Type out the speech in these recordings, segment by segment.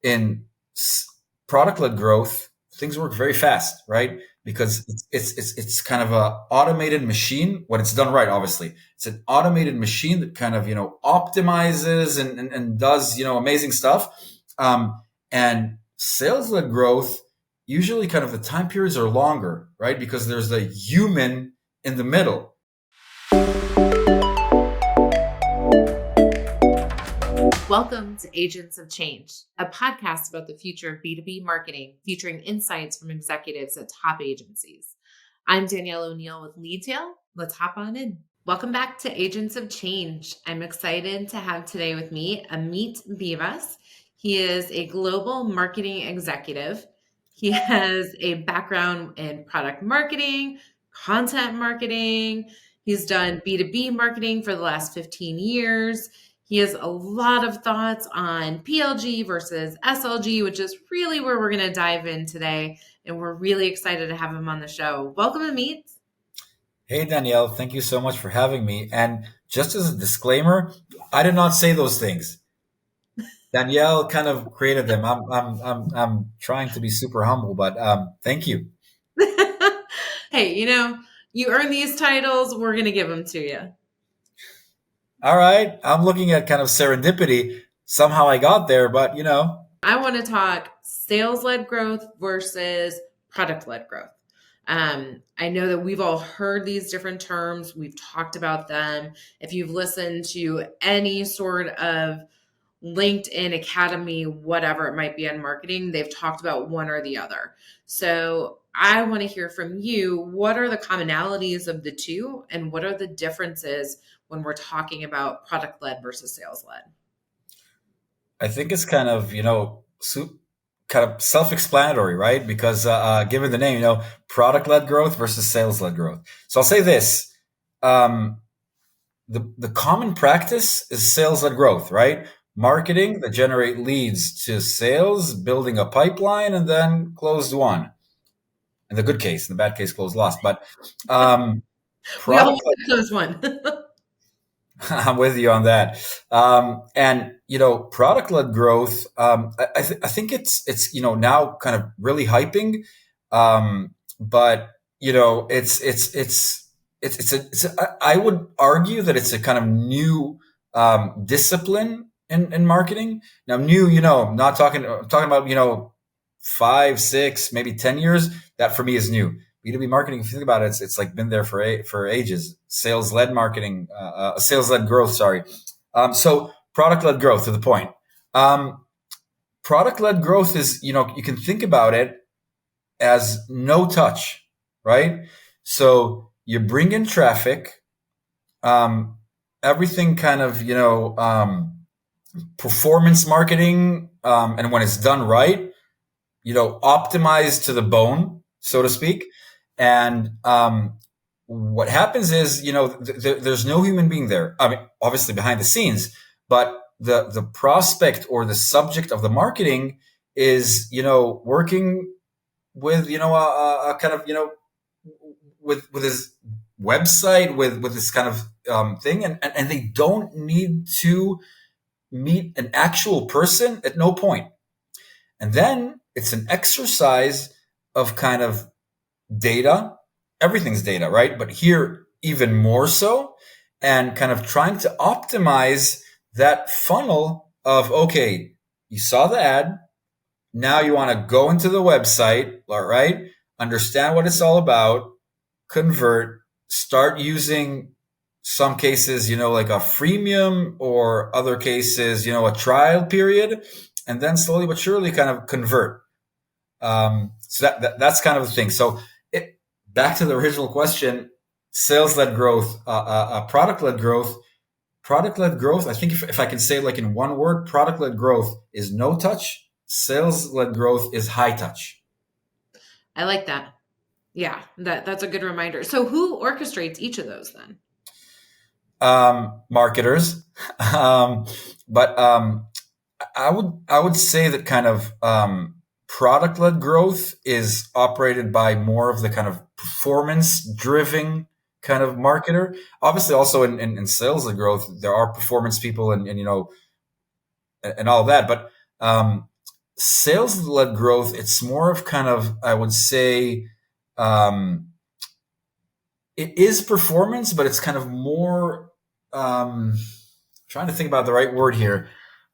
in product-led growth, things work very fast, right? Because it's kind of a automated machine when it's done right. Obviously, it's an automated machine that kind of optimizes and does amazing stuff. And sales-led growth, usually kind of the time periods are longer, right? Because there's the human in the middle. Welcome to Agents of Change, a podcast about the future of B2B marketing, featuring insights from executives at top agencies. I'm Danielle O'Neill with Leadtail. Let's hop on in. Welcome back to Agents of Change. I'm excited to have today with me Amit Bivas. He is a global marketing executive. He has a background in product marketing, content marketing. He's done B2B marketing for the last 15 years. He has a lot of thoughts on PLG versus SLG, which is really where we're going to dive in today. And we're really excited to have him on the show. Welcome, Amit. Hey, Danielle, thank you so much for having me. And just as a disclaimer, I did not say those things. Danielle kind of created them. I'm trying to be super humble, but thank you. Hey, you earn these titles. We're going to give them to you. All right. I'm looking at kind of serendipity. Somehow I got there, but I want to talk sales-led growth versus product-led growth. I know that we've all heard these different terms. We've talked about them. If you've listened to any sort of LinkedIn Academy, whatever it might be on marketing, they've talked about one or the other. So I want to hear from you. What are the commonalities of the two, and what are the differences when we're talking about product-led versus sales-led? I think it's kind of, kind of self-explanatory, right? Because given the name, product-led growth versus sales-led growth. So I'll say this. The common practice is sales-led growth, right? Marketing that generate leads to sales, building a pipeline, and then closed won. In the good case, in the bad case, closed lost. But we all want to close one. I'm with you on that. And product-led growth, I think it's now kind of really hyping, but I would argue that it's a kind of new discipline in marketing. Now, new, not talking about 5, 6, maybe 10 years. That for me is new. B2B marketing, if you think about it, it's like been there for ages. Sales-led marketing, sales-led growth, sorry. So product-led growth, to the point. Product-led growth is, you can think about it as no touch, right? So you bring in traffic, everything kind of, performance marketing, and when it's done right, optimized to the bone, so to speak. And what happens is, there's no human being there. I mean, obviously behind the scenes, but the prospect or the subject of the marketing is, working with, a kind of, with his website, with this kind of thing, and they don't need to meet an actual person at no point. And then it's an exercise of kind of data. Everything's data, right? But here even more so, and kind of trying to optimize that funnel of, okay, you saw the ad, now you want to go into the website, all right, understand what it's all about, convert, start using some cases, like a freemium, or other cases, a trial period, and then slowly but surely kind of convert. So that's kind of the thing. So back to the original question, sales-led growth, product-led growth. Product-led growth, I think if I can say it like in one word, product-led growth is no touch. Sales-led growth is high touch. I like that. Yeah, that's a good reminder. So who orchestrates each of those then? Marketers. But I would say that kind of product-led growth is operated by more of the kind of performance-driven kind of marketer. Obviously, also in sales-led growth, there are performance people and all that. But sales-led growth, it's more of kind of, I would say, um, it is performance, but it's kind of more, trying to think about the right word here.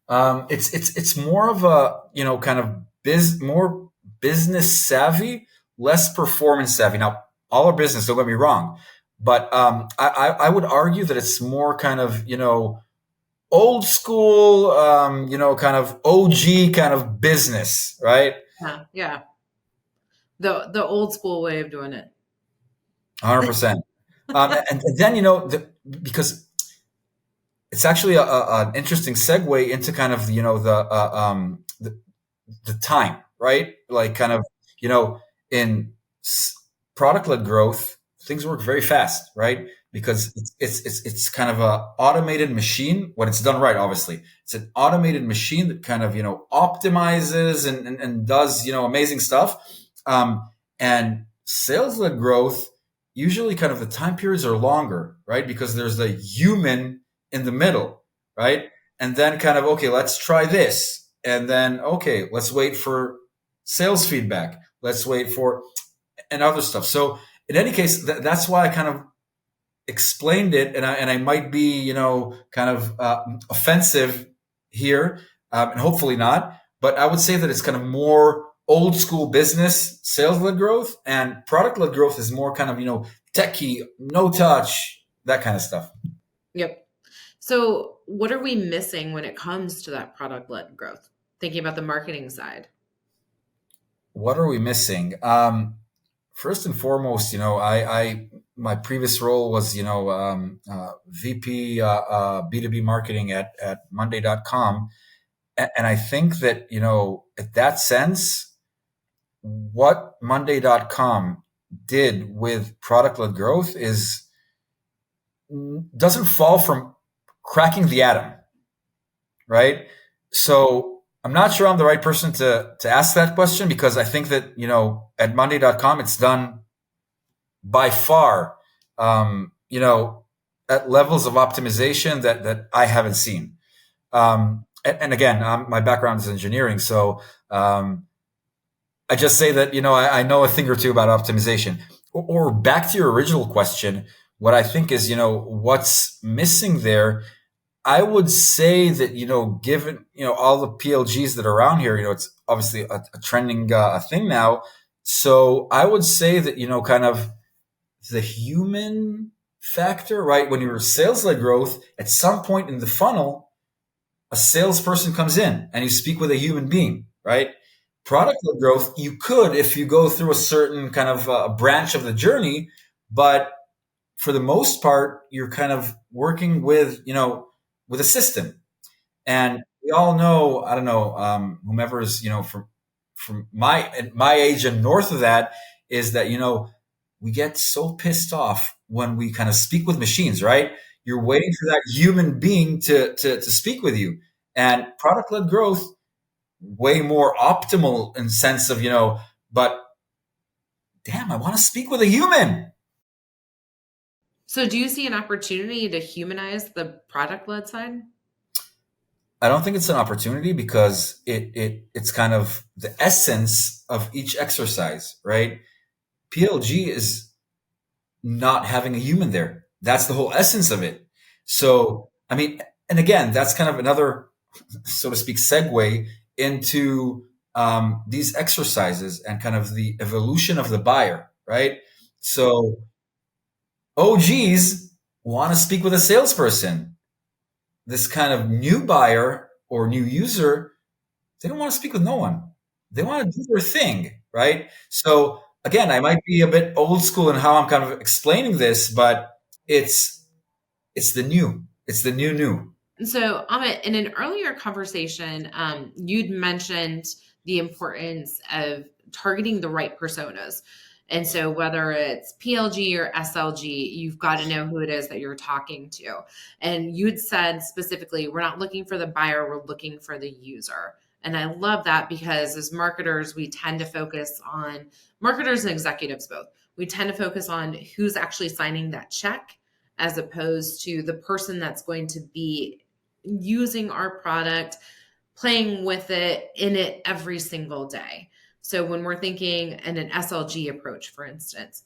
It's more of a, kind of more business savvy, less performance savvy. Now, all our business, don't get me wrong, but I would argue that it's more kind of, old school, kind of OG kind of business, right? Yeah, yeah. The old school way of doing it. 100%. And then, because it's actually an interesting segue into kind of, the time, right? Like kind of, in product-led growth, things work very fast, right? Because it's kind of a automated machine when it's done right. Obviously, it's an automated machine that kind of optimizes and does amazing stuff. And sales-led growth, usually kind of the time periods are longer, right? Because there's the human in the middle, right? And then kind of, okay, let's try this. And then, okay, let's wait for sales feedback. Let's wait for, and other stuff. So in any case, that's why I kind of explained it. And I might be, kind of offensive here, and hopefully not. But I would say that it's kind of more old school business sales-led growth, and product-led growth is more kind of, techie, no touch, that kind of stuff. Yep. So what are we missing when it comes to that product-led growth? Thinking about the marketing side. What are we missing? First and foremost, I my previous role was, VP B2B marketing at Monday.com. And I think that, at that sense, what Monday.com did with product-led growth is doesn't fall from cracking the atom, right? So I'm not sure I'm the right person to ask that question, because I think that, at Monday.com, it's done by far, at levels of optimization that I haven't seen. And again, my background is engineering, so I just say that, I know a thing or two about optimization. Or back to your original question, what I think is, what's missing there, I would say that, given, all the PLGs that are around here, it's obviously a trending thing now. So I would say that, kind of the human factor, right? When you're sales-led growth, at some point in the funnel, a salesperson comes in and you speak with a human being, right? Product-led growth, you could, if you go through a certain kind of branch of the journey, but for the most part, you're kind of working with, with a system. And we all know, I don't know, whomever is, from my age and north of that, is that, we get so pissed off when we kind of speak with machines, right? You're waiting for that human being to speak with you. And product-led growth, way more optimal in sense of, but damn, I want to speak with a human. So do you see an opportunity to humanize the product-led side? I don't think it's an opportunity, because it's kind of the essence of each exercise, right? PLG is not having a human there. That's the whole essence of it. So, I mean, and again, that's kind of another, so to speak, segue into these exercises and kind of the evolution of the buyer, right? So OGs want to speak with a salesperson. This kind of new buyer or new user, they don't want to speak with no one. They want to do their thing, right? So again, I might be a bit old school in how I'm kind of explaining this, but it's it's the new. It's the new. So, Amit, in an earlier conversation, you'd mentioned the importance of targeting the right personas. And so, whether it's PLG or SLG, you've got to know who it is that you're talking to. And you'd said specifically, we're not looking for the buyer, we're looking for the user. And I love that, because as marketers, we tend to focus on marketers and executives both. We tend to focus on who's actually signing that check, as opposed to the person that's going to be using our product, playing with it in it every single day. So when we're thinking in an SLG approach, for instance,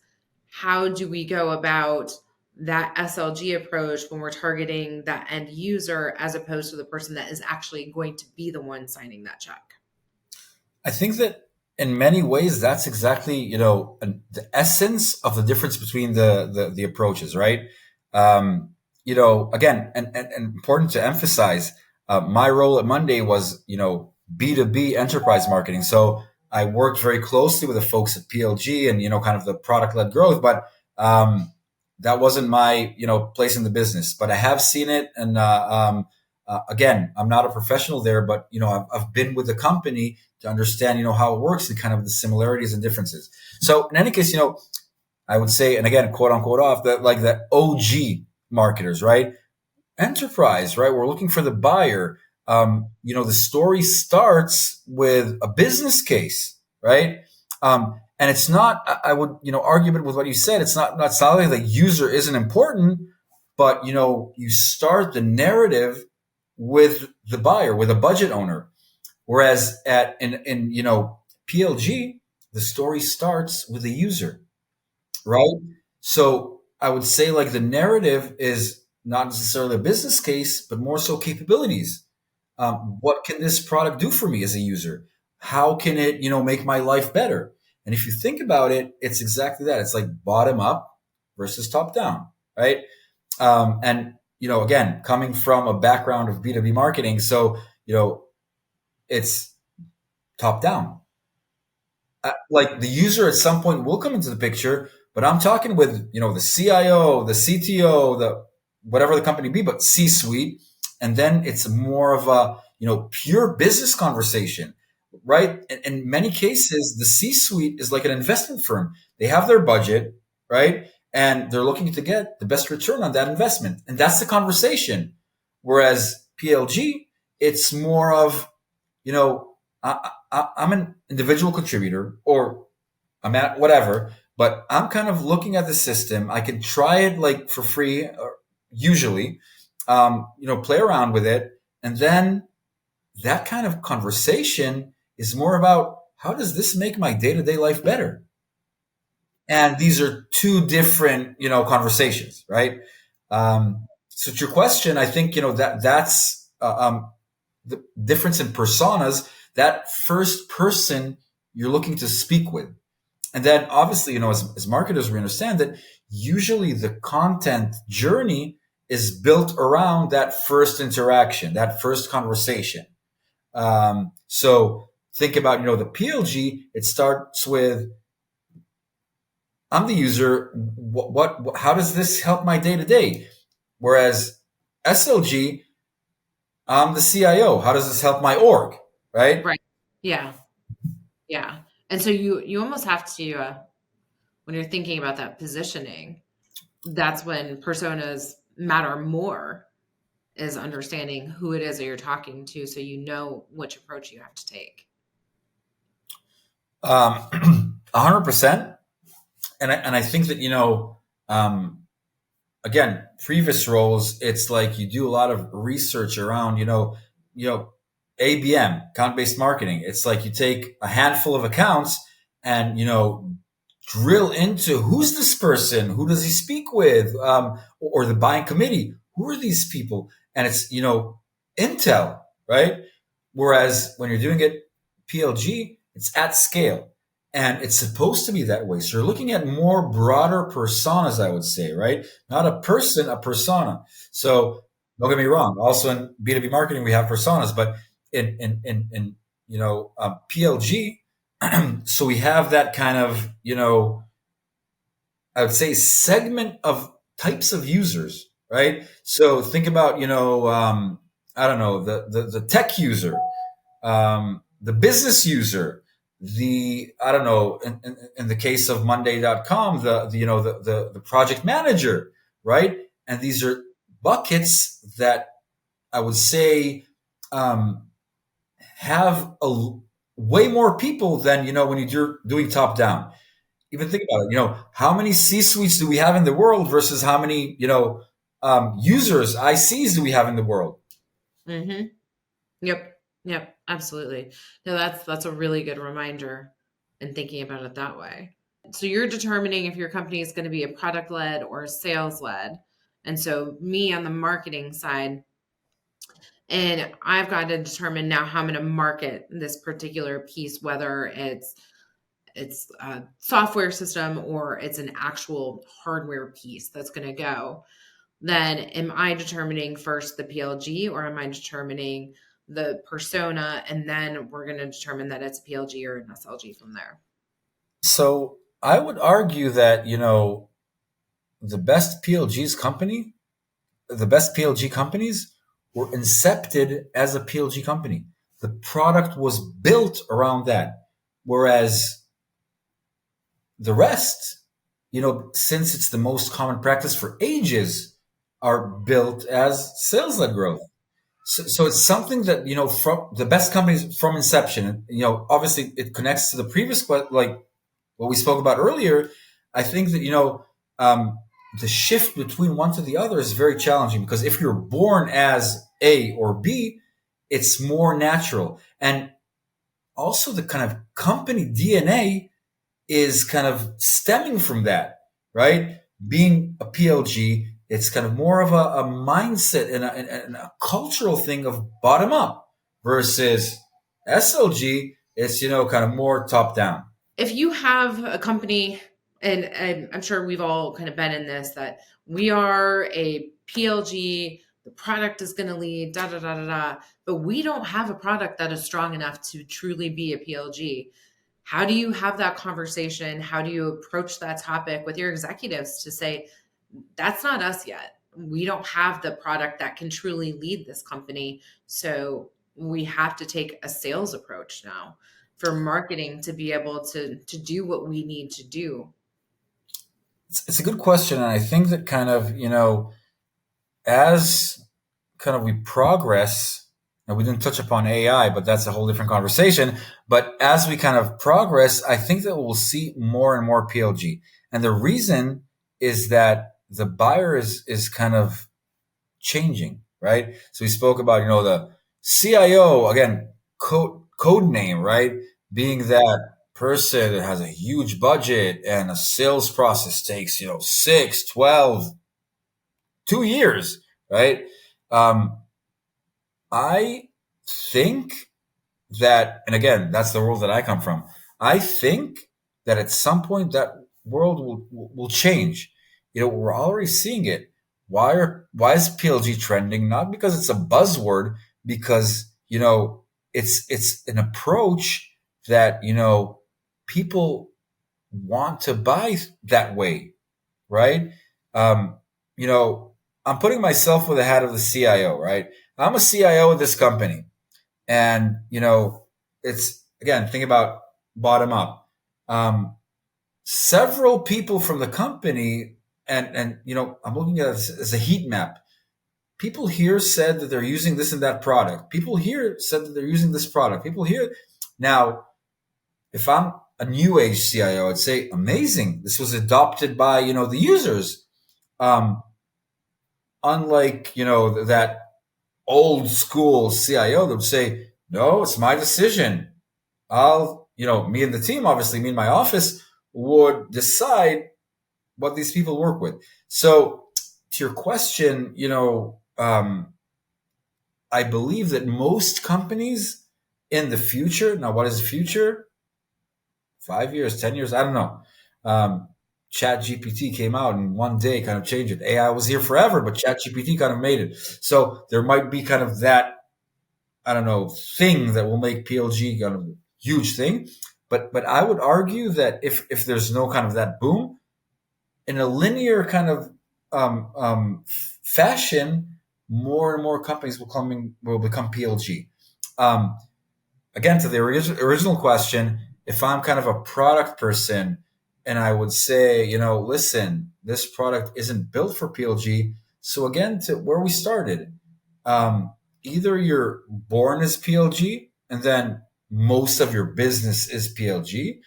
how do we go about that SLG approach when we're targeting that end user as opposed to the person that is actually going to be the one signing that check? I think that in many ways, that's exactly, the essence of the difference between the approaches, right? Again, and important to emphasize, my role at Monday was, B2B enterprise marketing. So I worked very closely with the folks at PLG and, kind of the product led growth, but, that wasn't my, place in the business, but I have seen it. And, again, I'm not a professional there, but, I've been with the company to understand, how it works and kind of the similarities and differences. So in any case, I would say, and again, quote unquote off, that like the OG marketers, right? Enterprise, right? We're looking for the buyer. The story starts with a business case, right? And it's not, I would, argue with what you said. It's not solely the user isn't important, but, you start the narrative with the buyer, with a budget owner. Whereas in PLG, the story starts with the user, right? So I would say like the narrative is not necessarily a business case, but more so capabilities. What can this product do for me as a user? How can it, make my life better? And if you think about it, it's exactly that. It's like bottom up versus top down, right? And again, coming from a background of B2B marketing, so it's top down. Like the user at some point will come into the picture, but I'm talking with, the CIO, the CTO, the whatever the company be, but C-suite. And then it's more of a, pure business conversation, right? In many cases, the C-suite is like an investment firm. They have their budget, right? And they're looking to get the best return on that investment. And that's the conversation. Whereas PLG, it's more of, I'm an individual contributor or I'm at whatever, but I'm kind of looking at the system. I can try it like for free, usually, play around with it. And then that kind of conversation is more about how does this make my day to day life better? And these are two different, conversations, right? So to your question, I think, that's the difference in personas, that first person you're looking to speak with. And then obviously, as marketers, we understand that usually the content journey is built around that first interaction, that first conversation. So think about, the PLG, it starts with, I'm the user. How does this help my day to day? Whereas SLG, I'm the CIO. How does this help my org? Right. Right. Yeah. Yeah. And so you almost have to, when you're thinking about that positioning, that's when personas matter more, is understanding who it is that you're talking to, so you know which approach you have to take. 100%. And I think that, again, previous roles, it's like you do a lot of research around, ABM, account-based marketing. It's like you take a handful of accounts and, drill into who's this person, who does he speak with, or the buying committee, who are these people? And it's, intel, right? Whereas when you're doing it PLG, it's at scale. And it's supposed to be that way. So you're looking at more broader personas, I would say, right? Not a person, a persona. So don't get me wrong. Also in B2B marketing, we have personas, but in PLG, so we have that kind of, I would say segment of types of users, right? So think about, I don't know, the tech user, the business user, I don't know, in the case of Monday.com, the project manager, right? And these are buckets that I would say have way more people than, when you're doing top down. Even think about it, how many C-suites do we have in the world versus how many, users, ICs do we have in the world? Mm-hmm. Yep. Yep, absolutely. No, that's a really good reminder and thinking about it that way. So you're determining if your company is going to be a product led or sales led. And so me on the marketing side, and I've got to determine now how I'm going to market this particular piece, whether it's a software system or it's an actual hardware piece that's going to go. Then am I determining first the PLG or am I determining the persona? And then we're going to determine that it's a PLG or an SLG from there. So I would argue that, the best PLG's company, the best PLG companies were incepted as a PLG company. The product was built around that. Whereas the rest, since it's the most common practice for ages, are built as sales led growth. So it's something that, from the best companies from inception, obviously it connects to the previous, like what we spoke about earlier. I think that, um, the shift between one to the other is very challenging because if you're born as A or B, it's more natural. And also the kind of company DNA is kind of stemming from that, right? Being a PLG, it's kind of more of a mindset and a cultural thing of bottom up versus SLG, it's, kind of more top down. If you have a company, and I'm sure we've all kind of been in this, that we are a PLG, the product is going to lead, da da da da da, but we don't have a product that is strong enough to truly be a PLG. How do you have that conversation? How do you approach that topic with your executives to say, that's not us yet? We don't have the product that can truly lead this company. So we have to take a sales approach now for marketing to be able to do what we need to do. It's a good question. And I think that kind of, as kind of we progress, and we didn't touch upon AI, but that's a whole different conversation. But as we kind of progress, I think that we'll see more and more PLG. And the reason is that the buyer is kind of changing, right? So we spoke about, the CIO, again, code name, right? Being that person that has a huge budget and a sales process takes, 6, 12, 2 years, right? Um, I think that, and again, that's the world that I come from. I think that at some point that world will change. We're already seeing it. Why is PLG trending? Not because it's a buzzword, because it's an approach that people want to buy that way, right? Um, you know, I'm putting myself with the hat of the CIO, right? I'm a CIO of this company. And, it's again, think about bottom up. Several people from the company, and I'm looking at it as a heat map. People here said that they're using this and that product. People here said that they're using this product. People here. Now, if I'm a new age CIO, I'd say, amazing. This was adopted by, the users. Um, Unlike, that old school CIO that would say, no, it's my decision. Me and the team, obviously, me and my office would decide what these people work with. So, to your question, I believe that most companies in the future, now what is the future? 5 years, 10 years, I don't know. Chat GPT came out and one day kind of changed it. AI was here forever, but Chat GPT kind of made it. So there might be kind of that, I don't know, thing that will make PLG kind of a huge thing. But I would argue that if there's no kind of that boom, in a linear kind of fashion, more and more companies will become PLG. Um, Again, to the original question, if I'm kind of a product person and I would say, listen, this product isn't built for PLG. So again, to where we started, either you're born as PLG and then most of your business is PLG,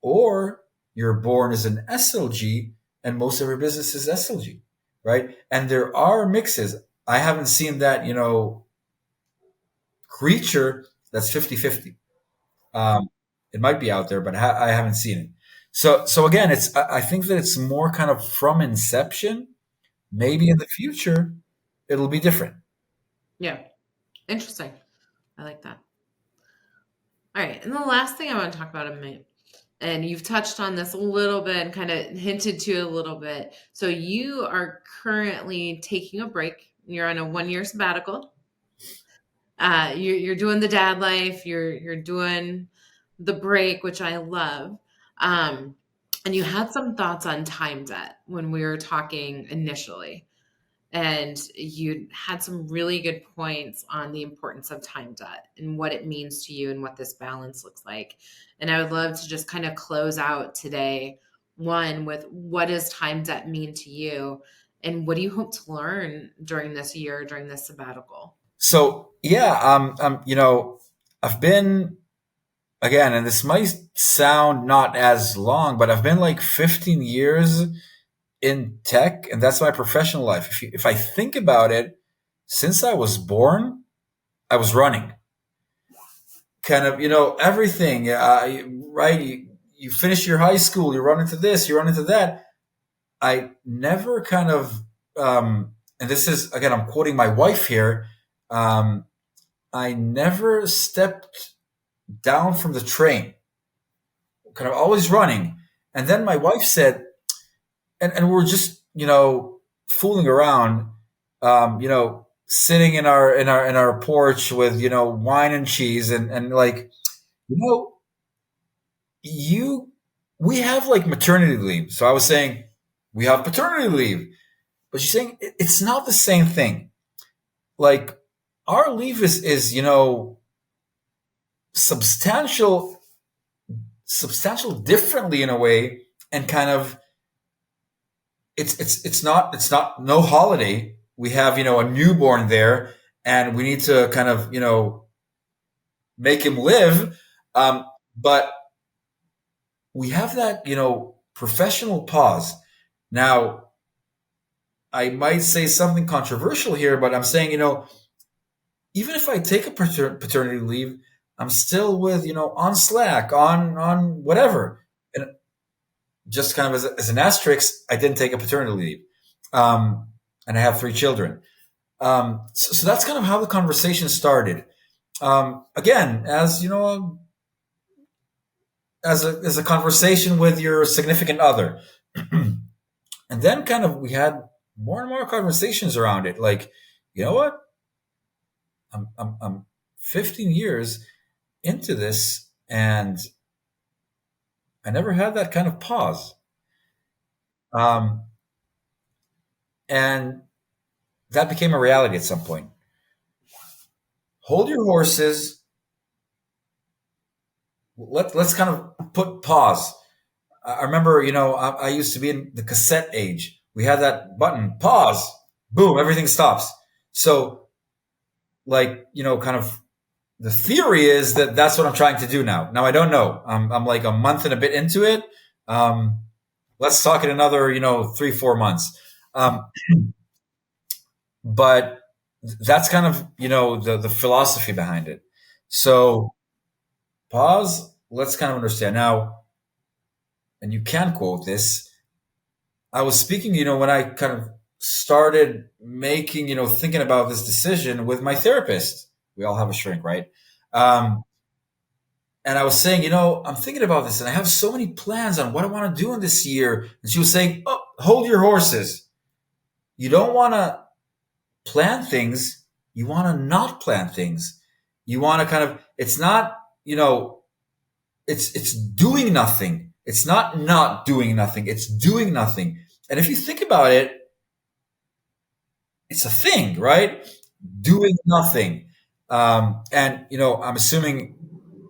or you're born as an SLG and most of your business is SLG, right? And there are mixes. I haven't seen that, creature that's 50-50. It might be out there, but I haven't seen it. So again, I think that it's more kind of from inception. Maybe in the future, it'll be different. Yeah. Interesting. I like that. All right. And the last thing I want to talk about, Amit, and you've touched on this a little bit and kind of hinted to it a little bit. So you are currently taking a break. You're on a 1-year sabbatical. You're doing the dad life. You're doing the break, which I love. And you had some thoughts on time debt when we were talking initially. And you had some really good points on the importance of time debt and what it means to you and what this balance looks like. And I would love to just kind of close out today, one, with what does time debt mean to you? And what do you hope to learn during this year, during this sabbatical? So yeah, I've been again, and this might sound not as long, but I've been like 15 years in tech, and that's my professional life. If I think about it, since I was born, I was running. Kind of, everything. Right? You finish your high school, you run into this, you run into that. I never kind of, and this is again, I'm quoting my wife here. I never stepped down from the train. Kind of always running. And then my wife said, and we're just fooling around, sitting in our porch with wine and cheese and like you know you we have like maternity leave. So I was saying we have paternity leave, but she's saying it's not the same thing. Like our leave is substantial differently in a way, and kind of it's not no holiday. We have a newborn there, and we need to kind of make him live. But we have that professional pause. Now, I might say something controversial here, but I'm saying even if I take a paternity leave, I'm still with on Slack, on whatever. And just kind of as an asterisk, I didn't take a paternity leave, and I have 3 children. So that's kind of how the conversation started. Again, as as a conversation with your significant other, and then kind of we had more and more conversations around it. Like, you know what? I'm 15 years into this, and I never had that kind of pause. Um, and that became a reality at some point. Hold your horses. Let's kind of put pause. I remember, I used to be in the cassette age. We had that button, pause, boom, everything stops. So, like, kind of the theory is that that's what I'm trying to do now. Now, I don't know. I'm like a month and a bit into it. Let's talk in another, 3-4 months. But that's kind of, the philosophy behind it. So pause. Let's kind of understand now. And you can quote this. I was speaking, when I kind of started making, thinking about this decision with my therapist. We all have a shrink, right? And I was saying, I'm thinking about this and I have so many plans on what I want to do in this year. And she was saying, oh, hold your horses. You don't want to plan things. You want to not plan things. You want to kind of, it's not, it's doing nothing. It's not doing nothing. It's doing nothing. And if you think about it, it's a thing, right? Doing nothing. And, I'm assuming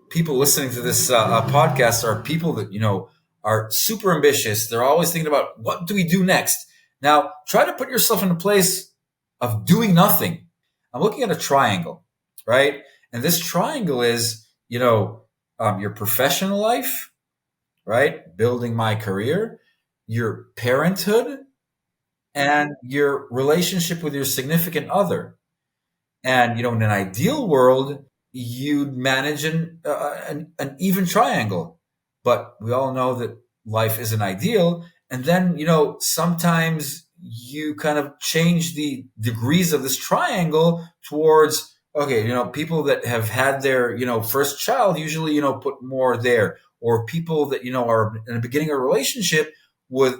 people listening to this podcast are people that, are super ambitious. They're always thinking about what do we do next? Now, try to put yourself in a place of doing nothing. I'm looking at a triangle, right? And this triangle is, your professional life, right? Building my career, your parenthood, and your relationship with your significant other. And, in an ideal world, you'd manage an even triangle. But we all know that life isn't ideal. And then, sometimes you kind of change the degrees of this triangle towards, okay, people that have had their, first child usually, put more there. Or people that, are in the beginning of a relationship would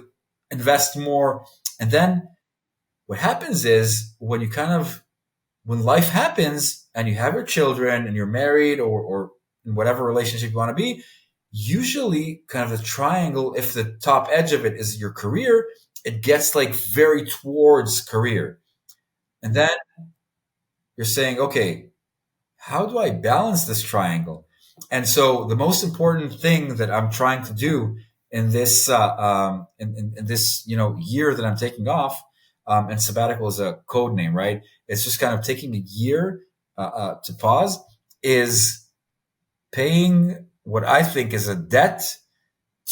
invest more. And then what happens is when life happens and you have your children and you're married or in whatever relationship you want to be, usually kind of the triangle, if the top edge of it is your career, it gets like very towards career. And then you're saying, okay, how do I balance this triangle? And so the most important thing that I'm trying to do in this in this year that I'm taking off, and sabbatical is a code name, right? It's just kind of taking a year to pause, is paying what I think is a debt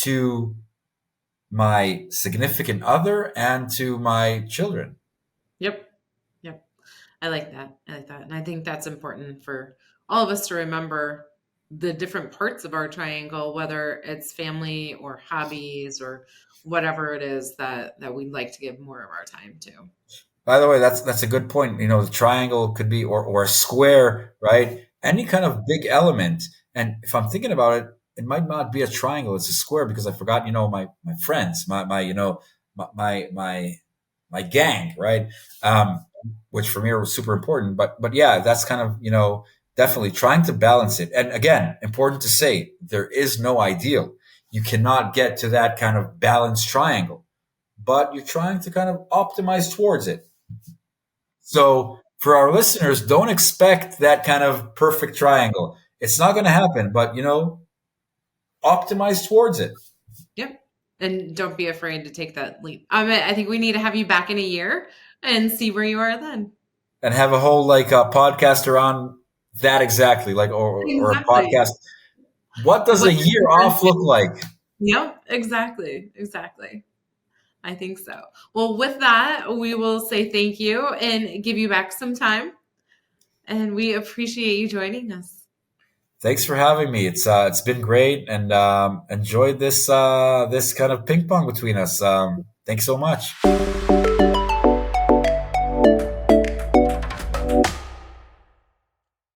to my significant other and to my children. Yep. Yep. I like that. I like that. And I think that's important for all of us to remember the different parts of our triangle, whether it's family or hobbies or whatever it is that we'd like to give more of our time to. By the way, that's a good point. The triangle could be or a square, right? Any kind of big element. And if I'm thinking about it, it might not be a triangle; it's a square because I forgot, my friends, my gang, right? Which for me was super important. But yeah, that's kind of definitely trying to balance it. And again, important to say, there is no ideal. You cannot get to that kind of balanced triangle, but you're trying to kind of optimize towards it. So for our listeners, don't expect that kind of perfect triangle. It's not going to happen, but optimize towards it Yep. And don't be afraid to take that leap. I think we need to have you back in a year and see where you are then. and have a whole like podcast around that exactly, like or a Exactly. podcast. What does a What's the year off look difference? like? Yep, exactly. Exactly. I think so. Well, with that, we will say thank you and give you back some time. And we appreciate you joining us. Thanks for having me. It's been great and enjoyed this this kind of ping pong between us. Thanks so much.